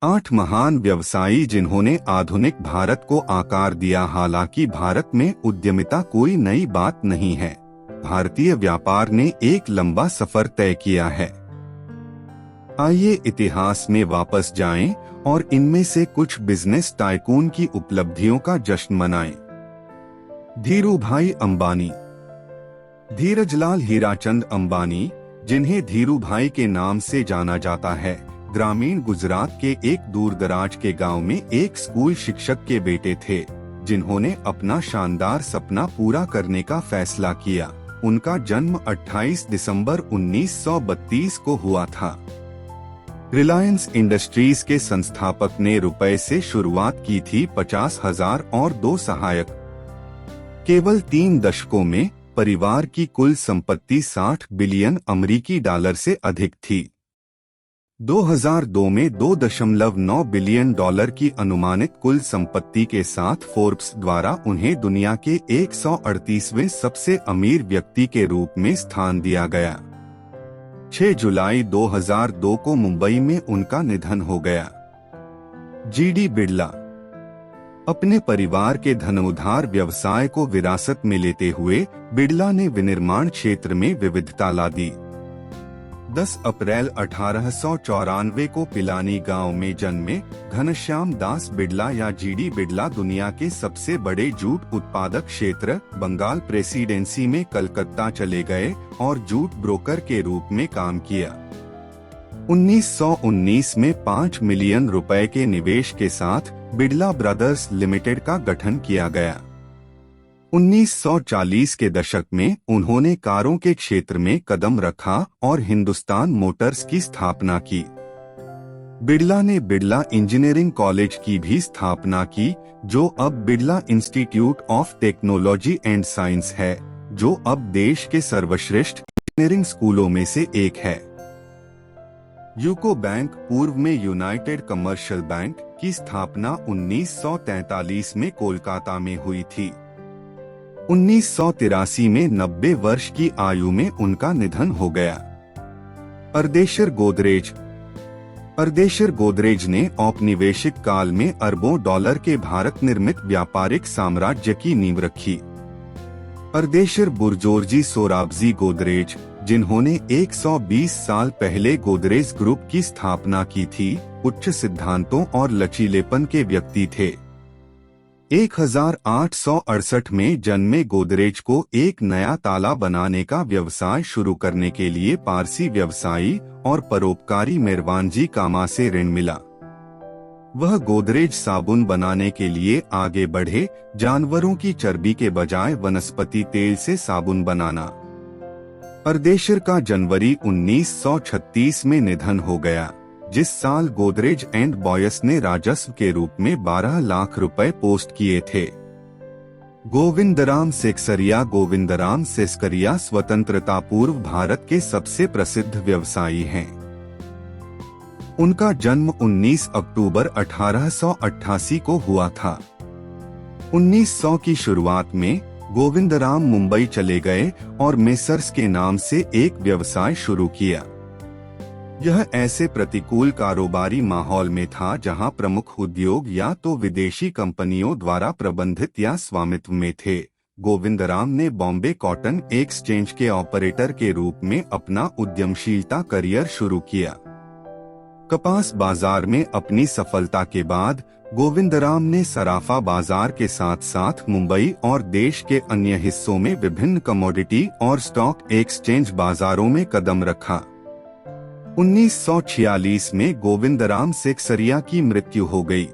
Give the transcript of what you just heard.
8 महान व्यवसायी जिन्होंने आधुनिक भारत को आकार दिया। हालांकि भारत में उद्यमिता कोई नई बात नहीं है, भारतीय व्यापार ने एक लंबा सफर तय किया है। आइए इतिहास में वापस जाएं और इनमें से कुछ बिजनेस टाइकून की उपलब्धियों का जश्न मनाएं। धीरूभाई अंबानी। धीरजलाल हीराचंद अंबानी, जिन्हें धीरूभाई के नाम से जाना जाता है, ग्रामीण गुजरात के एक दूरदराज के गांव में एक स्कूल शिक्षक के बेटे थे, जिन्होंने अपना शानदार सपना पूरा करने का फैसला किया। उनका जन्म 28 दिसंबर 1932 को हुआ था। रिलायंस इंडस्ट्रीज के संस्थापक ने रुपए से शुरुआत की थी, 50,000 और 2 सहायक। केवल 3 दशकों में परिवार की कुल संपत्ति 60 बिलियन अमेरिकी डॉलर से अधिक थी। 2002 में 2.9 बिलियन डॉलर की अनुमानित कुल संपत्ति के साथ फोर्ब्स द्वारा उन्हें दुनिया के 138वें सबसे अमीर व्यक्ति के रूप में स्थान दिया गया। 6 जुलाई 2002 को मुंबई में उनका निधन हो गया। जीडी बिड़ला। अपने परिवार के धनोधार व्यवसाय को विरासत में लेते हुए बिड़ला ने विनिर्माण क्षेत्र में विविधता ला दी। 10 अप्रैल 1894 को पिलानी गांव में जन्मे घनश्याम दास बिड़ला या जीडी बिड़ला दुनिया के सबसे बड़े जूट उत्पादक क्षेत्र बंगाल प्रेसिडेंसी में कलकत्ता चले गए और जूट ब्रोकर के रूप में काम किया। 1919 में 5 मिलियन रुपए के निवेश के साथ बिड़ला ब्रदर्स लिमिटेड का गठन किया गया। 1940 के दशक में उन्होंने कारों के क्षेत्र में कदम रखा और हिंदुस्तान मोटर्स की स्थापना की। बिड़ला ने बिड़ला इंजीनियरिंग कॉलेज की भी स्थापना की, जो अब Birla institute of technology and science है, जो अब देश के सर्वश्रेष्ठ इंजीनियरिंग स्कूलों में से एक है। यूको बैंक, पूर्व में यूनाइटेड कमर्शियल बैंक, की स्थापना 1943 में कोलकाता में हुई थी। 1983 में 90 वर्ष की आयु में उनका निधन हो गया। अर्देशर गोदरेज। अर्देशर गोदरेज ने औपनिवेशिक काल में अरबों डॉलर के भारत निर्मित व्यापारिक साम्राज्य की नींव रखी। अर्देशर बुरजोरजी सोराबजी गोदरेज, जिन्होंने 120 साल पहले गोदरेज ग्रुप की स्थापना की थी, उच्च सिद्धांतों और लचीलेपन के व्यक्ति थे। 1868 में जन्मे गोदरेज को एक नया ताला बनाने का व्यवसाय शुरू करने के लिए पारसी व्यवसायी और परोपकारी मेरवानजी कामा से ऋण मिला। वह गोदरेज साबुन बनाने के लिए आगे बढ़े, जानवरों की चर्बी के बजाय वनस्पति तेल से साबुन बनाना। अर्देशर का जनवरी 1936 में निधन हो गया, जिस साल गोदरेज एंड बॉयस ने राजस्व के रूप में 12 लाख रुपए पोस्ट किए थे। गोविंदराम सेक्सरिया। गोविंदराम सेक्सरिया स्वतंत्रता पूर्व भारत के सबसे प्रसिद्ध व्यवसायी हैं। उनका जन्म 19 अक्टूबर 1888 को हुआ था। 1900 की शुरुआत में गोविंदराम मुंबई चले गए और मेसर्स के नाम से एक व्यवसाय शुरू किया। यह ऐसे प्रतिकूल कारोबारी माहौल में था जहां प्रमुख उद्योग या तो विदेशी कंपनियों द्वारा प्रबंधित या स्वामित्व में थे। गोविंदराम ने बॉम्बे कॉटन एक्सचेंज के ऑपरेटर के रूप में अपना उद्यमशीलता करियर शुरू किया। कपास बाजार में अपनी सफलता के बाद गोविंदराम ने सराफा बाजार के साथ साथ मुंबई और देश के अन्य हिस्सों में विभिन्न कमोडिटी और स्टॉक एक्सचेंज बाजारों में कदम रखा। 1946 में गोविंदराम सेक्सरिया की मृत्यु हो गई।